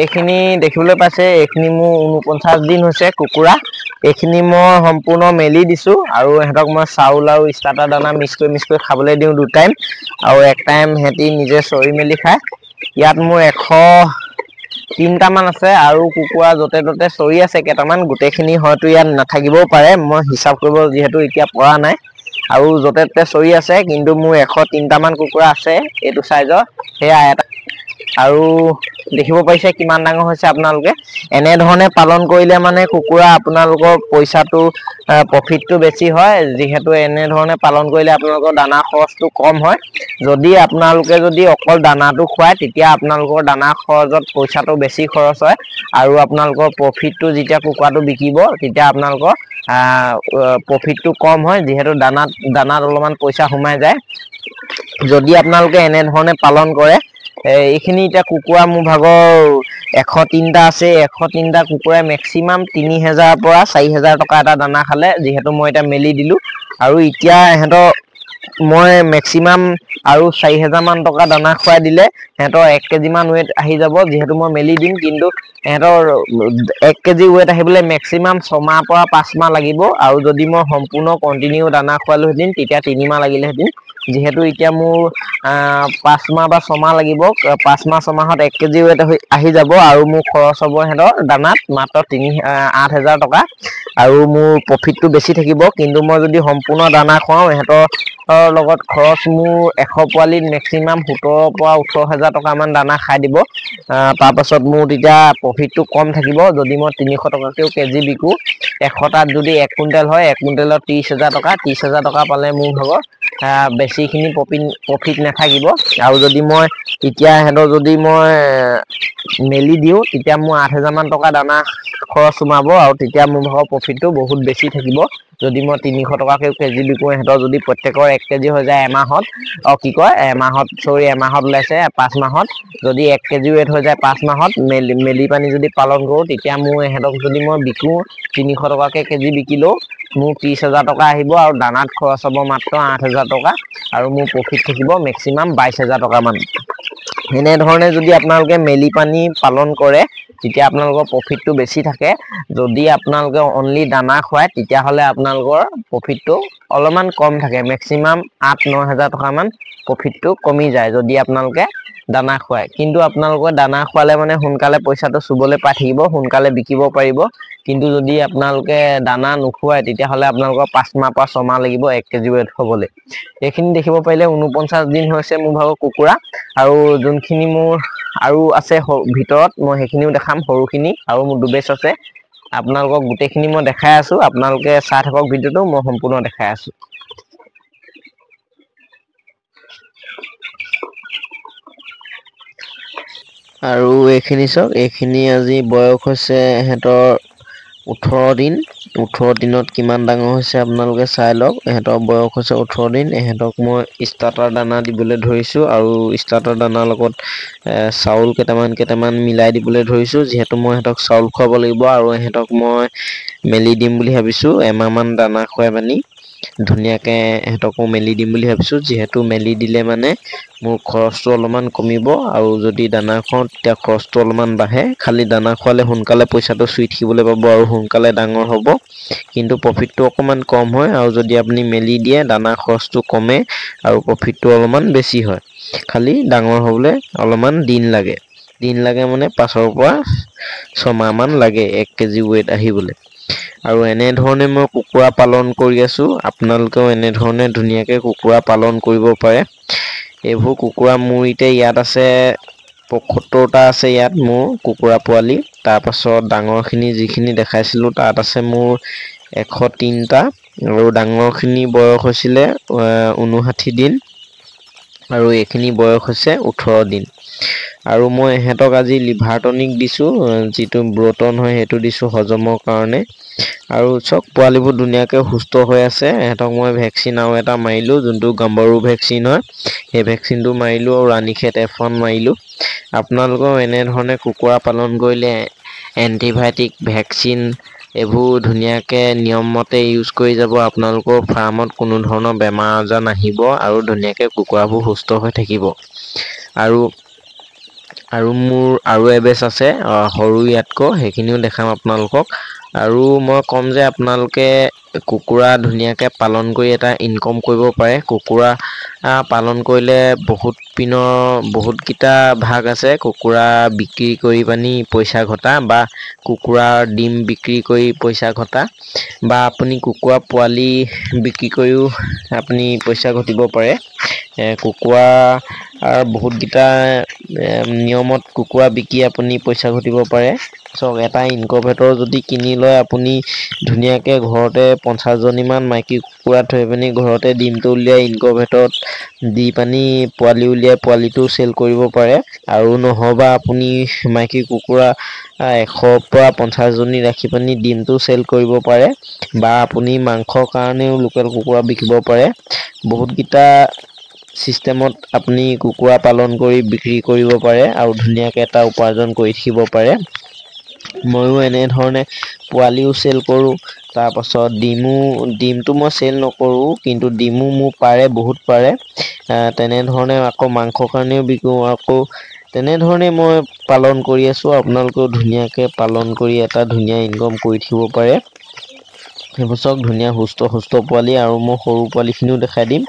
এইখিনি দেখিবলৈ পাইছে এইখিনি মোৰ 49 দিন হৈছে কুকুৰা এইখিনি মই সম্পূৰ্ণ মেলি দিছো আৰু হেতক মই চাউল আৰু স্টাৰ্টাৰ দানা মিক্স কৰি খাবলৈ দিওঁ দুই টাইম আৰু এক টাইম হেতি নিজে চৰি মেলি খায় ইয়াত মোৰ 103টা মান আছে আৰু কুকুৰা যতে ততে চৰি আছে কেইটামান গোটেইখিনি হয়তো ইয়াত নাথাকিবও পাৰে মই হিচাপ কৰিব যিহেতু এতিয়া পৰা নাই আৰু যতে ততে চৰি আছে কিন্তু মোৰ 103টা মান কুকুৰা আছে এইটো সাইজৰ হেয়া এটা আৰু দেখিব পাইছে কিমান ডাঙৰ হৈছে আপোনালোকে এনে ধৰণে পালন কৰিলে মানে কুকুৰা আপোনালোকৰ পইচাটো প্ৰফিটটো বেছি হয় যিহেতু এনে ধৰণে পালন কৰিলে আপোনালোকৰ দানা খৰচটো কম হয় যদি আপোনালোকে যদি অকল দানাটো খুৱায় তেতিয়া আপোনালোকৰ দানা খৰচত পইচাটো বেছি খৰচ হয় আৰু আপোনালোকৰ প্ৰফিটটো যেতিয়া কুকুৰাটো বিকিব তেতিয়া আপোনালোকৰ প্ৰফিটটো কম হয় যিহেতু দানাত অলপমান পইচা সোমাই যায় যদি আপোনালোকে এনে ধৰণে পালন কৰে এইখিনি এতিয়া কুকুৰা মোৰ ভাগৰ 103টা আছে 103টা কুকুৰাই মেক্সিমাম 3000 পৰা 4000 টকা এটা দানা খালে যিহেতু মই এটা মেলি দিলো আৰু এতিয়া হেতৰ মই মেক্সিমাম আৰু 4000 মান টকা দানা খুৱাই দিলে হেতৰ 1 কেজি মান ওয়েট আহি যাব যেহেতু মই মেলি দিম কিন্তু হেতৰ 1 কেজি ওয়েট আহিবলৈ মেক্সিমাম 6 মাহ পৰা 5 মাহ লাগিব আৰু যদি মই সম্পূৰ্ণ কন্টিনিউ দানা খুৱালো হেদিন তেতিয়া 3 মাহ লাগিলে হেদিন যেহেতু এতিয়া মোৰ 5 মাহ বা 6 মাহ লাগিব 5 মাহ 6 মাহত 1 কেজি ওয়েট আহি যাব আৰু মোৰ খৰচ হ'ব হেতৰ দানাত মাত্ৰ 8000 টকা আৰু মোৰ প্ৰফিটটো বেছি থাকিব কিন্তু মই যদি সম্পূৰ্ণ দানা খুৱাও হেতৰ লগত খৰচ মোৰ 100 পোৱালিত মেক্সিমাম 17 পৰা 18000 টকা মান দানা খাই দিব তাৰ পাছত মোৰ তেতিয়া প্ৰফিটটো কম থাকিব যদি মই 300 টকাকেও কেজি বিকো 100 টাত যদি 1 কুইন্টেল হয় 1 কুইন্টেলত 30000 টকা 30000 টকা পালে মোৰ ভাগৰ বেছিখিনি প্ৰফিট নাথাকিব আৰু যদি মই তেতিয়া হেতৰ যদি মই মেলি দিও তেতিয়া মোৰ 8000 মান টকা দানা খৰচ সোমাব আৰু তেতিয়া মোৰ ভাগৰ প্ৰফিটটো বহুত বেছি থাকিব যদি মই 300 টকাকে কেজি বিকো হেতৰ যদি প্ৰত্যেকৰ 1 কেজি হৈ যায় এমাহত এমাহত ওলাইছে 5 মাহত যদি 1 কেজি ওয়েট হৈ যায় 5 মাহত মেলি পানি যদি পালন কৰো তেতিয়া মোৰ হেতক যদি মই বিকো 300 টকাকে কেজি বিকিলেও মোৰ 30000 টকা আহিব আৰু দানাত খৰচ হ'ব মাত্ৰ 8000 টকা আৰু মোৰ প্ৰফিট থাকিব মেক্সিমাম 22000 টকা মান এনে ধৰণে যদি আপোনালোকে মেলি পানি পালন কৰে তেতিয়া আপোনালোকৰ প্ৰফিটটো বেছি থাকে যদি আপোনালোকে অনলি দানা খুৱায় তেতিয়া হলে আপোনালোকৰ প্ৰফিটটো অলপমান কম থাকে মেক্সিমাম 8-9000 টকা মান প্ৰফিটটো কমি যায় যদি আপোনালোকে দানা খুৱায় কিন্তু আপোনালোকৰ দানা খুৱালে মানে সোনকালে পইচাটো চুবলৈ পাই থাকিব সোনকালে বিকিব পাৰিব কিন্তু যদি আপোনালোকে দানা নোখুৱায় তেতিয়া হলে আপোনালোকৰ 5 মাহ পৰা 6 মাহ লাগিব 1 কেজি ওয়েট হ'বলৈ এইখিনি দেখিব পাৰিলে 49 দিন হৈছে মোৰ ভাগৰ কুকুৰা আৰু যোনখিনি মোৰ আৰু আছে ভিতৰত মই সেইখিনিও দেখাম সৰুখিনি আৰু মোৰ দুবেছ আছে আপোনালোকক গোটেইখিনি মই দেখাই আছো আপোনালোকে চাই থাকক ভিডিওটো মই সম্পূৰ্ণ দেখাই আছো আৰু এইখিনি চাওক এইখিনি আজি বয়স হৈছে হেতৰ 18 দিনত কিমান ডাঙৰ হৈছে আপোনালোকে চাই লওক এহেতৰ বয়স হৈছে 18 দিন এহেতক মই স্টাৰ্টাৰ দানা দিবলৈ ধৰিছো আৰু স্টাৰ্টাৰ দানাৰ লগত চাউল কেইটামান মিলাই দিবলৈ ধৰিছো যিহেতু মই এহেতক চাউল খুৱাব লাগিব আৰু এহেতক মই মেলি দিম বুলি ভাবিছো এমাহ মান দানা খুৱাই মানি ধুনীয়াকে এহেতকো মেলি দিম বুলি ভাবিছো যিহেতু মেলি দিলে মানে মোৰ খৰচটো অলপমান কমিব আৰু যদি দানা খুৱাও তেতিয়া খৰচটো অলপমান বাঢ়ে খালি দানা খুৱালে সোনকালে পইচাটো চুই থাকিবলৈ পাব আৰু সোনকালে ডাঙৰ হ'ব কিন্তু প্ৰফিটটো অকমান কম হয় আৰু যদি আপুনি মেলি দিয়ে দানা খৰচটো কমে আৰু প্ৰফিটটো অলপমান বেছি হয় খালি ডাঙৰ হ'বলৈ অলপমান দিন লাগে মানে 5 পৰা 6 মাহ মান লাগে 1 কেজি ওয়েট আহিবলৈ আৰু এনে ধৰণে মই কুকুৰা পালন কৰি আছো আপোনালোকেও এনে ধৰণে ধুনীয়াকে কুকুৰা পালন কৰিব পাৰে এইবোৰ কুকুৰা মোৰ এতিয়া ইয়াত আছে 75টা আছে ইয়াত মোৰ কুকুৰা পোৱালি তাৰ পাছত ডাঙৰখিনি যিখিনি দেখাইছিলো তাত আছে মোৰ 103টা আৰু ডাঙৰখিনি বয়স হৈছিলে 59 দিন আৰু এইখিনি বয়স হৈছে 18 দিন আৰু মই এহেতক আজি লিভাৰ টনিক দিছো যিটো ব্ৰটন হয় সেইটো দিছো হজমৰ কাৰণে আৰু চক পোৱালিবোৰ ধুনীয়াকে সুস্থ হৈ আছে এহেতক মই ভেকচিন আৰু এটা মাৰিলো যোনটো গাম্বাৰু ভেকচিন হয় সেই ভেকচিনটো মাৰিলো আৰু ৰাণীখেত F1 মাৰিলো আপোনালোকৰ এনে ধৰণে কুকুৰা পালন কৰিলে এন্টিবায়টিক ভেকচিন এইবোৰ ধুনীয়াকে নিয়মমতে ইউজ কৰি যাব। আপোনালোকৰ ফাৰ্মত কোনো ধৰণৰ বেমাৰ আজাৰ নাহিব আৰু ধুনীয়াকে কুকুৰাবোৰ সুস্থ হৈ থাকিব। আৰু মোৰ আৰু এবেজ আছে সৰু ইয়াতকৈ, সেইখিনিও দেখাম আপোনালোকক। আৰু মই ক'ম যে আপোনালোকে কুকুৰা ধুনীয়াকে পালন কৰি এটা ইনকম কৰিব পাৰে। কুকুৰা পালন কৰিলে বহুতকেইটা ভাগ আছে। কুকুৰা বিক্ৰী কৰি পানি পইচা ঘটা, বা কুকুৰাৰ ডিম বিক্ৰী কৰি পইচা ঘটা, বা আপুনি কুকুৰা পোৱালি বিক্ৰী কৰিও আপুনি পইচা ঘটিব পাৰে। কুকুৰা বহুতকেইটা নিয়মত কুকুৰা বিকি আপুনি পইচা ঘটিব পাৰে। চাওক, এটা ইনকুবেটৰ যদি কিনি লয় আপুনি ধুনীয়াকে ঘৰতে 50জনীমান মাইকী কুকুৰা থৈ পিনি ঘৰতে ডিমটো উলিয়াই ইনকুবেটৰত দি পানি পোৱালি উলিয়াই পোৱালিটো চেল কৰিব পাৰে। আৰু নহ'বা আপুনি মাইকী কুকুৰা 100 পৰা 50জনী ৰাখি পিনি ডিমটো চেল কৰিব পাৰে, বা আপুনি মাংসৰ কাৰণেও লোকেল কুকুৰা বিকিব পাৰে। বহুতকেইটা চিষ্টেমত আপুনি কুকুৰা পালন কৰি বিক্ৰী কৰিব পাৰে আৰু ধুনীয়াকে এটা উপাৰ্জন কৰি থাকিব পাৰে। ময়ো এনেধৰণে পোৱালিও চেল কৰোঁ। তাৰপাছত ডিমটো মই চেল নকৰোঁ, কিন্তু ডিমো মোৰ বহুত পাৰে। তেনেধৰণে আকৌ মাংসৰ কাৰণেও বিকোঁ। আকৌ তেনেধৰণে মই পালন কৰি আছোঁ। আপোনালোকেও ধুনীয়াকে পালন কৰি এটা ধুনীয়া ইনকম কৰি থাকিব পাৰে। এইবোৰ চব ধুনীয়া সুস্থ পোৱালি, আৰু মই সৰু পোৱালিখিনিও দেখাই দিম।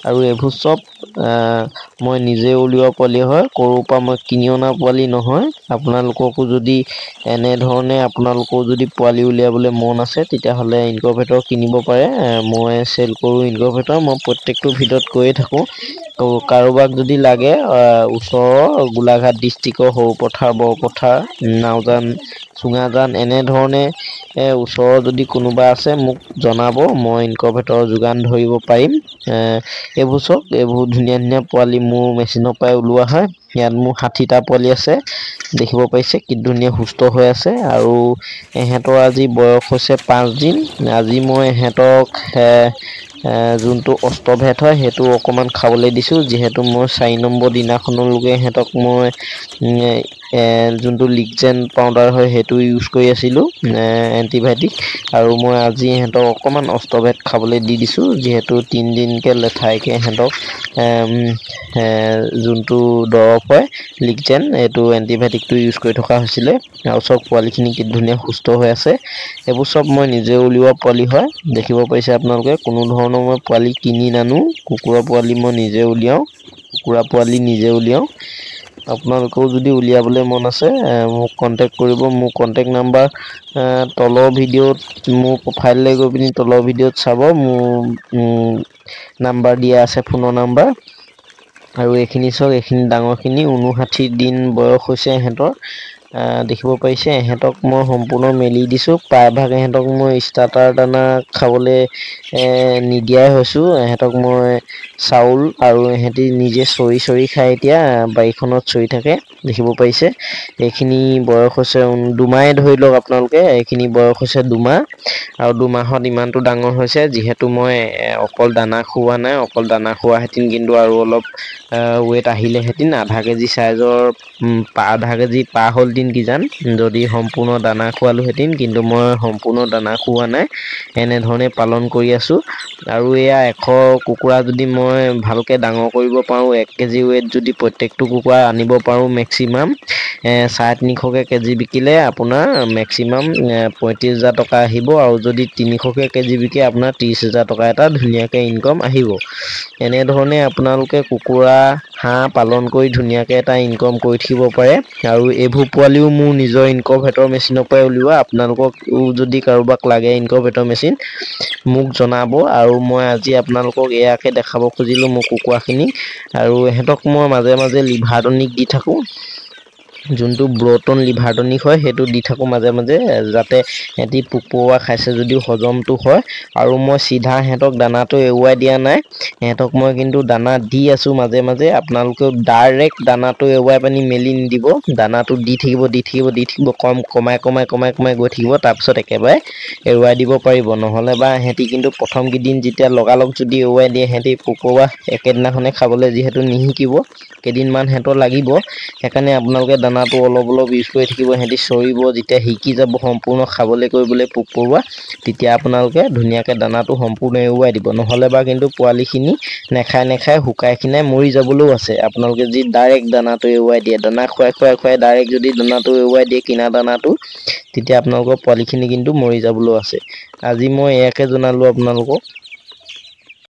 আৰু এইবোৰ চব মই নিজে উলিওৱা পোৱালি হয়, ক'ৰ পৰা মই কিনি অনা পোৱালি নহয়। আপোনালোককো যদি আপোনালোকেও যদি পোৱালি উলিয়াবলৈ মন আছে, তেতিয়াহ'লে ইনকুবেটৰ কিনিব পাৰে। মই চেল কৰোঁ ইনকুবেটৰ। মই প্ৰত্যেকটো ভিডিঅ'ত কৈয়ে থাকোঁ। কাৰোবাক যদি লাগে ওচৰৰ গোলাঘাট ডিষ্ট্ৰিক্টৰ সৰুপথাৰ, বৰপথাৰ, নাওজান, চুঙাজান এনেধৰণে ওচৰৰ যদি কোনোবা আছে মোক জনাব, মই ইনকুবেটৰৰ যোগান ধৰিব পাৰিম। এইবোৰ ধুনীয়া পোৱালি মোৰ মেচিনৰ পৰাই ওলোৱা হয়। ইয়াত মোৰ 60টা পোৱালি আছে, দেখিব পাইছে কি ধুনীয়া সুস্থ হৈ আছে। আৰু এহেঁতৰ আজি বয়স হৈছে 5 দিন। আজি মই এহেঁতক যোনটো অষ্টভেদ হয় সেইটো অকণমান খাবলৈ দিছোঁ, যিহেতু মই 4 নম্বৰ দিনাখনলৈকে সিহঁতক মই যোনটো লিকজেন পাউডাৰ হয় সেইটো ইউজ কৰি আছিলোঁ, এণ্টিবায়'টিক। আৰু মই আজি ইহঁতক অকণমান অষ্টভেদ খাবলৈ দি দিছোঁ, যিহেতু 3 দিনকৈ লেঠাইকৈ ইহঁতক যোনটো দৰৱ হয় লিকজেন, এইটো এণ্টিবায়'টিকটো ইউজ কৰি থকা হৈছিলে। আৰু চব পোৱালিখিনি কি ধুনীয়া সুস্থ হৈ আছে। এইবোৰ চব মই নিজে উলিওৱা পোৱালি হয়, দেখিব পাৰিছে আপোনালোকে। কোনো ধৰণৰ মই পোৱালি কিনি নানো, কুকুৰা পোৱালি মই নিজে উলিয়াওঁ। আপোনালোকেও যদি উলিয়াবলৈ মন আছে মোক কণ্টেক্ট কৰিব। মোৰ কণ্টেক্ট নাম্বাৰ তলৰ ভিডিঅ'ত, মোৰ প্ৰফাইললৈ গৈ পিনি তলৰ ভিডিঅ'ত চাব, মোৰ নাম্বাৰ দিয়া আছে, ফোনৰ নাম্বাৰ। আৰু এইখিনি ডাঙৰখিনি 59 দিন বয়স হৈছে ইহঁতৰ। দেখিব পাৰিছে ইহঁতক মই সম্পূৰ্ণ মেলি দিছোঁ। প্ৰায়ভাগ ইহঁতক মই ষ্টাৰ্টাৰ দানা খাবলৈ নিদিয়াই হৈছোঁ। ইহঁতক মই চাউল, আৰু ইহঁতি নিজে চৰি খাই এতিয়া বাৰীখনত চৰি থাকে, দেখিব পাৰিছে। এইখিনি বয়স হৈছে 2 মাহে ধৰি লওক আপোনালোকে। এইখিনি বয়স হৈছে 2 মাহ, আৰু 2 মাহত ইমানটো ডাঙৰ হৈছে। যিহেতু মই অকল দানা খুওৱা নাই, অকল দানা খোৱাহেঁতেন কিন্তু আৰু অলপ ৱেট আহিলেহেঁতেন। আধা কেজি পাৰ হ'লহেঁতেন কিজান, যদি সম্পূৰ্ণ দানা খোৱালোহেঁতেন। কিন্তু মই সম্পূৰ্ণ দানা খুওৱা নাই, এনেধৰণে পালন কৰি আছোঁ। আৰু এয়া 100 কুকুৰা যদি মই ভালকৈ ডাঙৰ কৰিব পাৰোঁ, 1 কেজি ৱেট যদি প্ৰত্যেকটো কুকুৰা আনিব পাৰোঁ, মেক্সিমাম 350কৈ কেজি বিকিলে আপোনাৰ মেক্সিমাম 35,000 টকা আহিব। আৰু যদি 300কৈ কেজি বিকে আপোনাৰ 30,000 টকা এটা ধুনীয়াকৈ ইনকম আহিব। এনেধৰণে আপোনালোকে কুকুৰা, হাঁহ পালন কৰি ধুনীয়াকৈ এটা ইনকম কৰি থাকিব পাৰে। আৰু এইবোৰ পোৱালিও মোৰ নিজৰ ইনকুবেটৰ মেচিনৰ পৰাই উলিওৱা। আপোনালোককো যদি কাৰোবাক লাগে ইনকুবেটৰ মেচিন, মোক জনাব। আৰু মই আজি আপোনালোকক এয়াকে দেখাব খুজিলোঁ মোৰ কুকুৰাখিনি। আৰু ইহঁতক মই মাজে মাজে লিভাৰ টনিক দি থাকোঁ, যোনটো ব্ৰ'টন লিভাৰ টনিক হয়, সেইটো দি থাকোঁ মাজে মাজে, যাতে সিহঁতি পোক পৰুৱা খাইছে যদিও হজমটো হয়। আৰু মই চিধা সিহঁতক দানাটো এৰুৱাই দিয়া নাই, সিহঁতক মই কিন্তু দানা দি আছোঁ মাজে মাজে। আপোনালোকেও ডাইৰেক্ট দানাটো এৰুৱাই পানি মেলি নিদিব, দানাটো দি থাকিব, কমাই গৈ থাকিব। তাৰপিছত একেবাৰে এৰুৱাই দিব পাৰিব। নহ'লে বা সিহঁতি কিন্তু প্ৰথম কেইদিন যেতিয়া লগালগ যদি এৰুৱাই দিয়ে, সিহঁতি পোক পৰুৱা একেদিনাখনে খাবলৈ যিহেতু নিশিকিব, কেইদিনমান সিহঁতৰ লাগিব। সেইকাৰণে আপোনালোকে দানা দানাটো অলপ অলপ ইউজ কৰি থাকিব হেঁতি চৰিব যেতিয়া শিকি যাব সম্পূৰ্ণ খাবলৈ কৰিবলৈ পোক পৰুৱা তেতিয়া আপোনালোকে ধুনীয়াকৈ দানাটো সম্পূৰ্ণ এৰুৱাই দিব নহ'লে বা কিন্তু পোৱালিখিনি নেখাই শুকাই খিনাই মৰি যাবলৈও আছে আপোনালোকে যি ডাইৰেক্ট দানাটো এৰুৱাই দিয়ে দানা খুৱাই ডাইৰেক্ট যদি দানাটো এৰুৱাই দিয়ে কিনা দানাটো তেতিয়া আপোনালোকৰ পোৱালিখিনি কিন্তু মৰি যাবলৈও আছে আজি মই ইয়াকে জনালোঁ আপোনালোকক